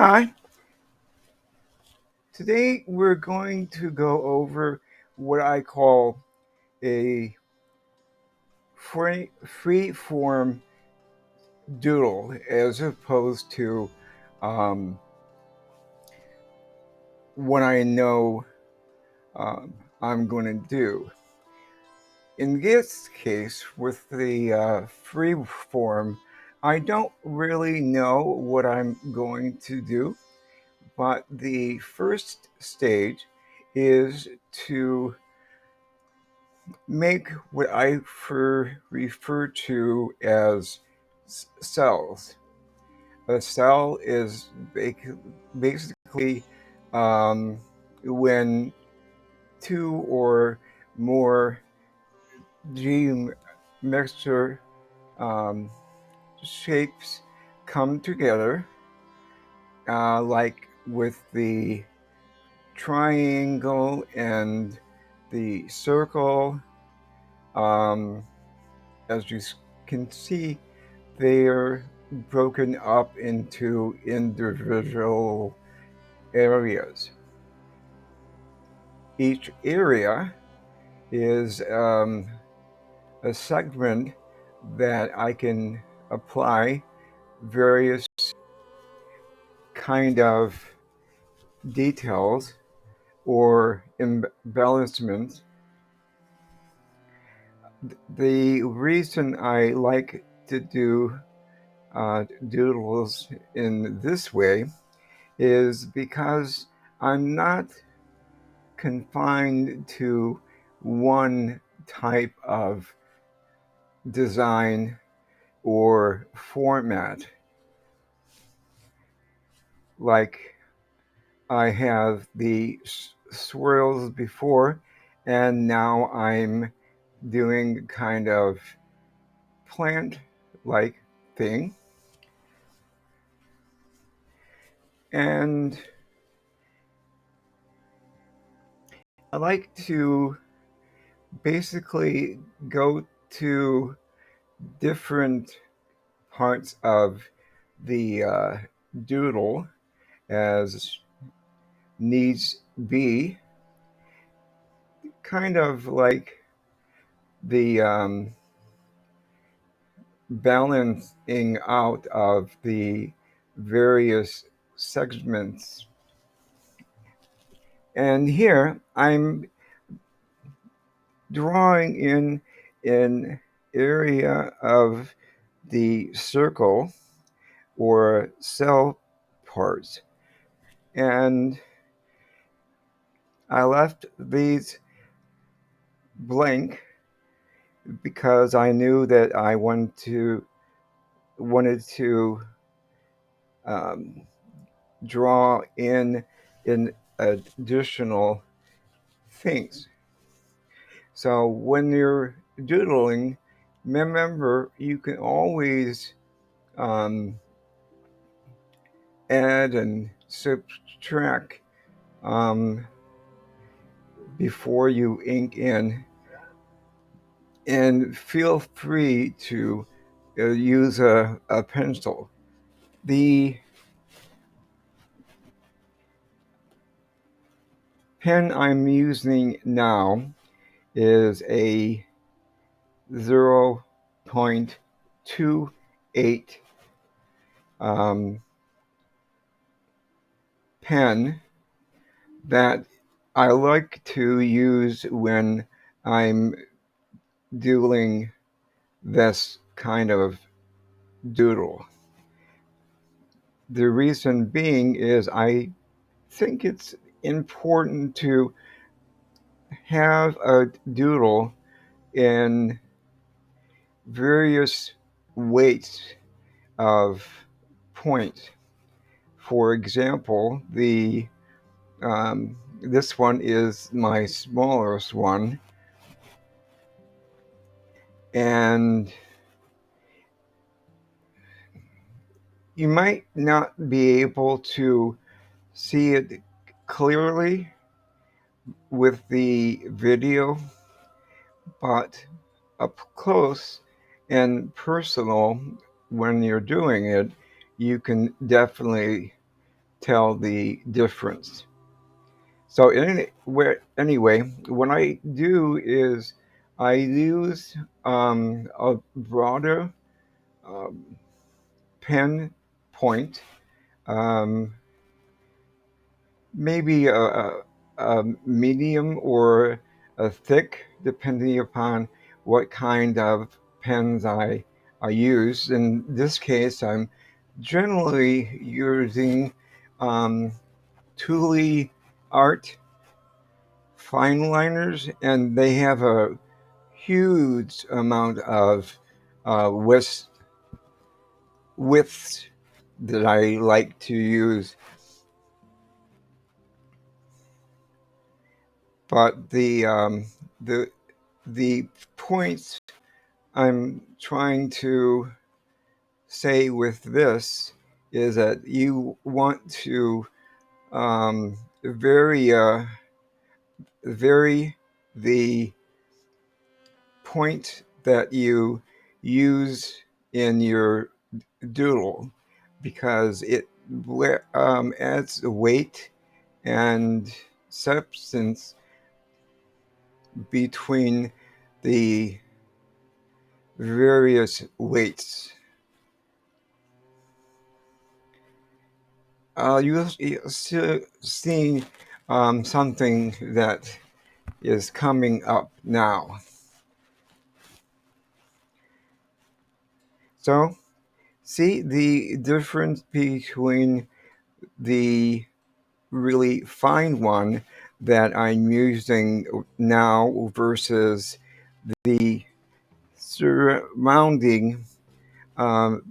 Hi, today we're going to go over what I call a free form doodle as opposed to um, what I know I'm going to do. In this case, with the free form, I don't really know what I'm going to do, but the first stage is to make what I refer to as cells. A cell is basically um, when two or more mixture um, shapes come together, like with the triangle and the circle. Um, as you can see, they're broken up into individual areas. Each area is a segment that I can apply various kind of details or embellishments. The reason I like to do doodles in this way is because I'm not confined to one type of design or format. Like I have the swirls before, and now I'm doing kind of plant like thing. And I like to basically go to different parts of the doodle as needs be, kind of like the balancing out of the various segments. And here I'm drawing in an area of the circle or cell parts. And I left these blank because I knew that I wanted to um, draw in additional things. So when you're doodling, remember you can always um, add and subtract um, before you ink in, and feel free to use a pencil. The pen I'm using now is a 0.28 um, pen that I like to use when I'm doing this kind of doodle. The reason being is I think it's important to have a doodle in various weights of points. For example, the this one is my smallest one, and you might not be able to see it clearly with the video, but up close and personal when you're doing it, you can definitely tell the difference. So anyway, what I do is I use a broader um, pen point, um, maybe a medium or a thick, depending upon what kind of pens I use. In this case, I'm generally using um, Thule Art fine liners, and they have a huge amount of width widths that I like to use. But the the points I'm trying to say with this is that you want to vary vary the point that you use in your doodle, because it adds weight and substance between the various weights. You'll see something that is coming up now. So, see the difference between the really fine one that I'm using now versus the surrounding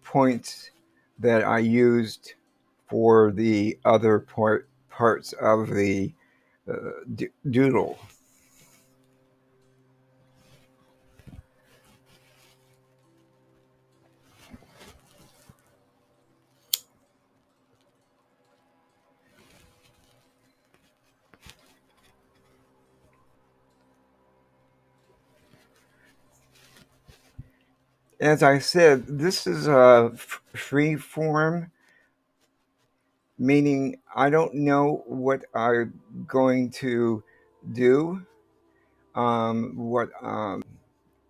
points that I used for the other parts of the doodle. As I said, this is a free form, meaning I don't know what I'm going to do, what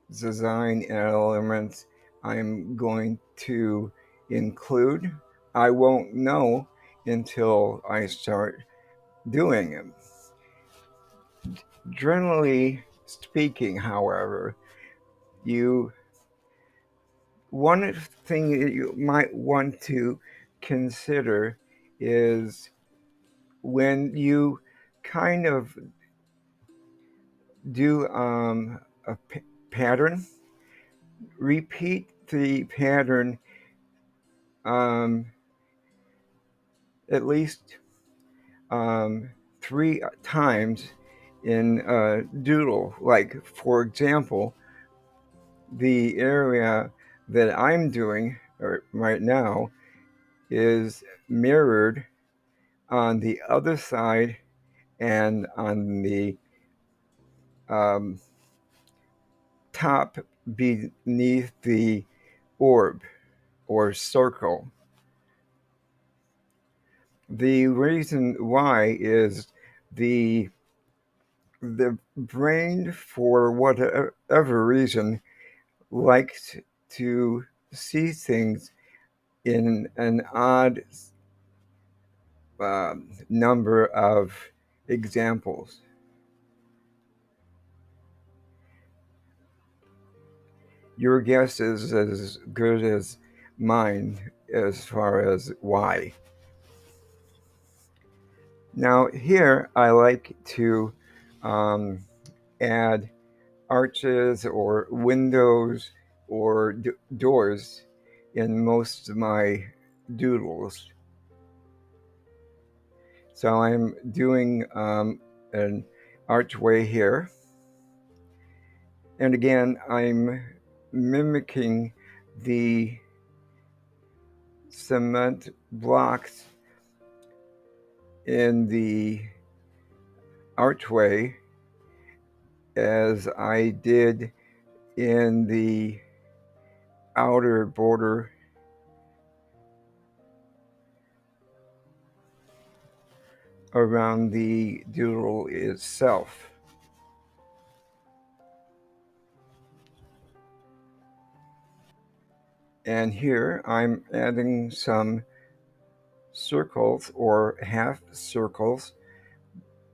design elements I'm going to include. I won't know until I start doing it. Generally speaking, however, you one thing that you might want to consider is when you kind of do a pattern, repeat the pattern um, at least um, 3 times in Doodle. Like, for example, the area that I'm doing right now is mirrored on the other side and on the um, top beneath the orb or circle. The reason why is the the brain, for whatever reason, likes to see things in an odd number of examples. Your guess is as good as mine as far as why. Now, here I like to um, add arches or windows or doors in most of my doodles. So I'm doing an archway here. And again, I'm mimicking the cement blocks in the archway as I did in the outer border around the doodle itself. And here I'm adding some circles or half circles,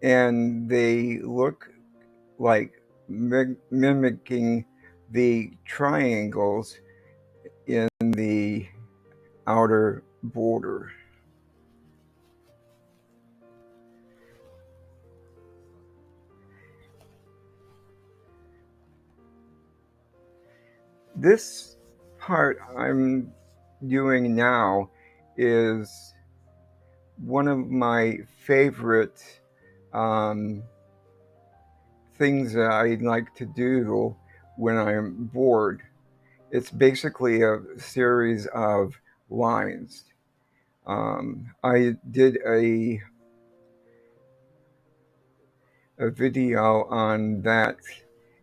and they look like mimicking the triangles in the outer border. This part I'm doing now is one of my favorite um, things that I like to do when I'm bored. It's basically a series of lines. I did a video on that,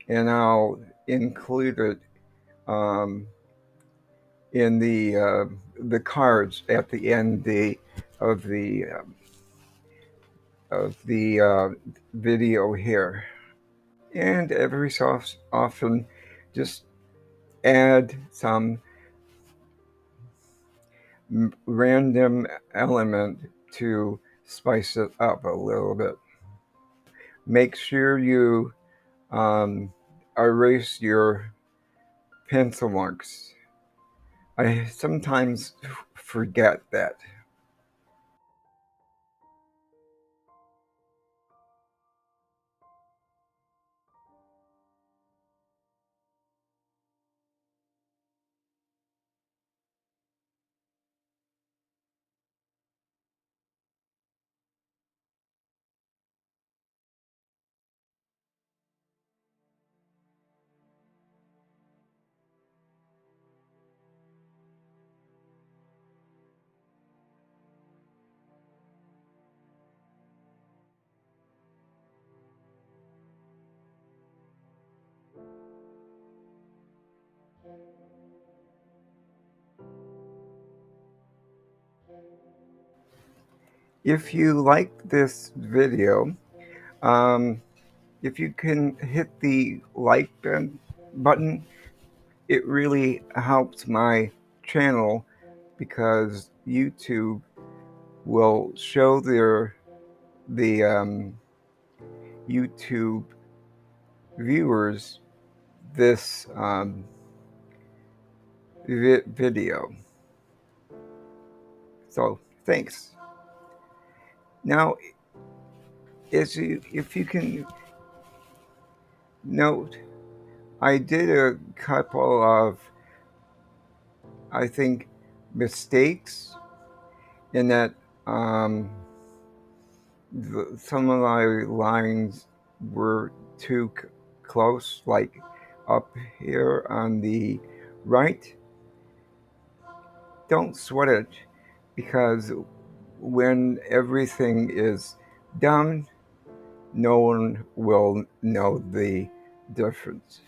and I'll include it um, in the cards at the end of the of the video here. And every so often, just add some random element to spice it up a little bit. Make sure you erase your pencil marks. I sometimes forget that. If you like this video, um, if you can hit the like button, it really helps my channel because YouTube will show the YouTube viewers this video. So thanks. Now, if you can note, I did a couple of, I think, mistakes in that some of my lines were too close, like up here on the right. Don't sweat it, because when everything is done, no one will know the difference.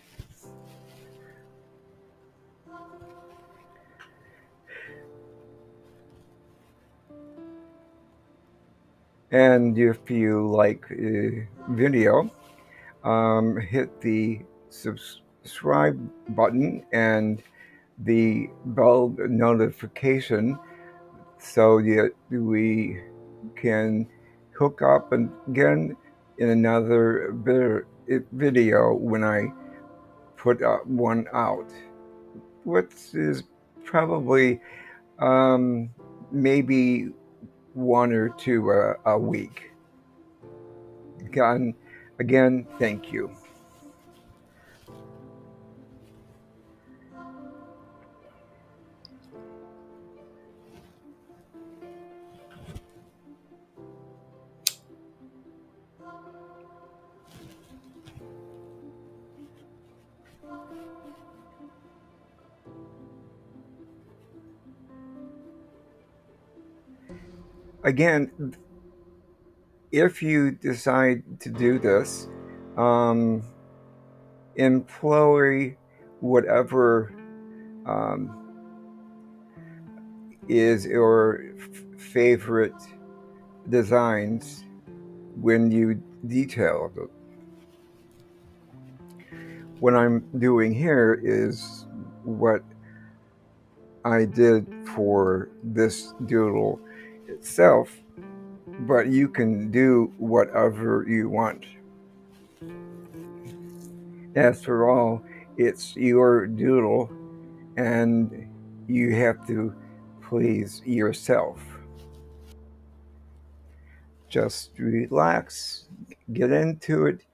And if you like the video, hit the subscribe button and the bell notification so that we can hook up again in another video when I put one out, which is probably maybe one or two a week. Again, thank you. Again, if you decide to do this, um, employ whatever um, is your favorite designs when you detail it. What I'm doing here is what I did for this doodle itself, but you can do whatever you want. After all, it's your doodle, and you have to please yourself. Just relax, get into it,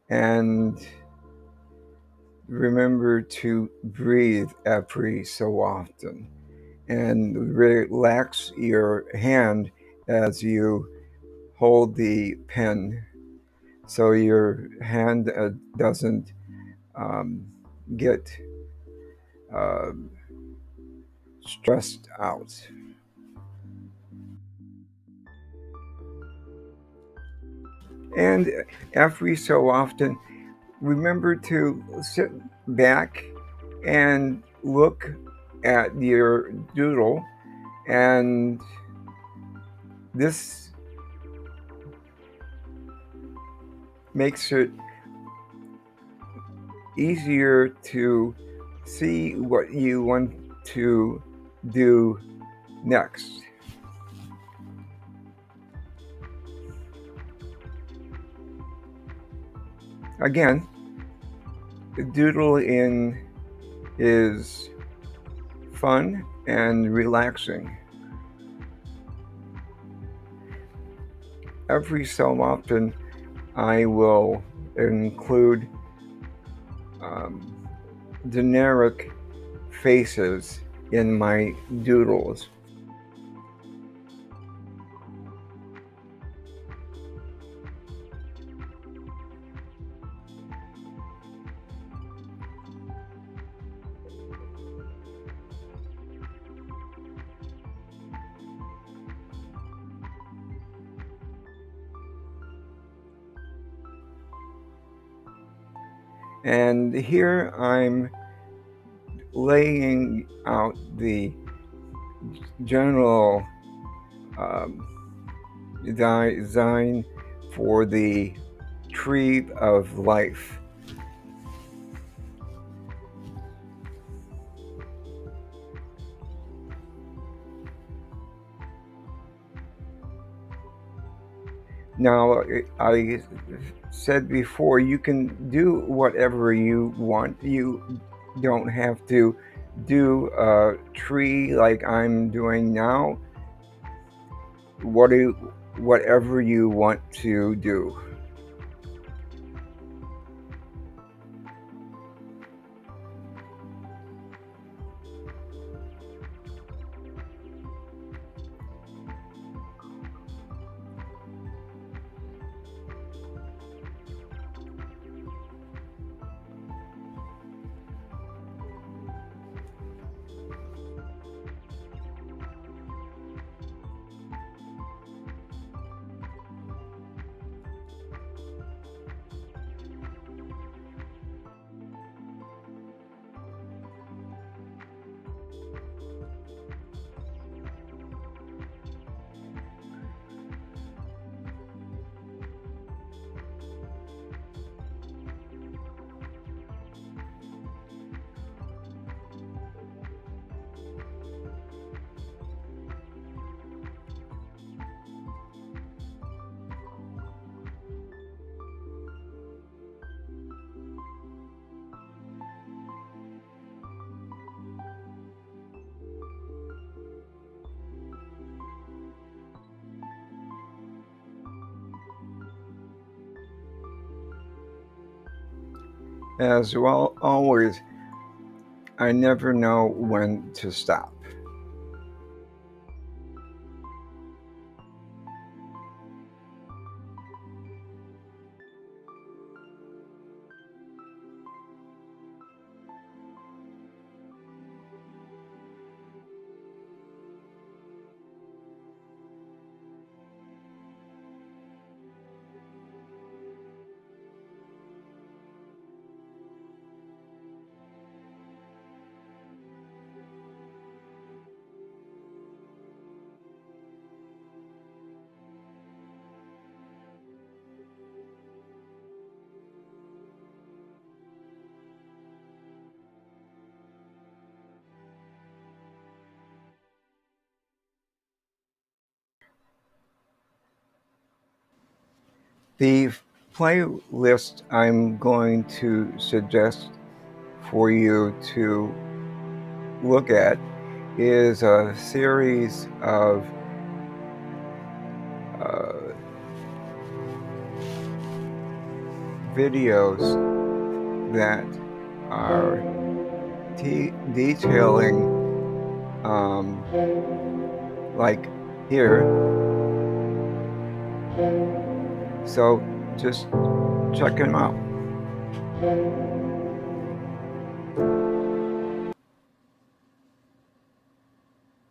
and remember to breathe every so often. And relax your hand as you hold the pen so your hand doesn't um, get uh, stressed out. And every so often, remember to sit back and look at your doodle, and this makes it easier to see what you want to do next. Again, doodling is fun and relaxing. Every so often, I will include um, generic faces in my doodles. And here I'm laying out the general um, design for the tree of life. Now, I said before, you can do whatever you want. You don't have to do a tree like I'm doing now. Whatever you want to do. As well, always, I never know when to stop. The playlist I'm going to suggest for you to look at is a series of uh, videos that are detailing, um, like here. So just check them out.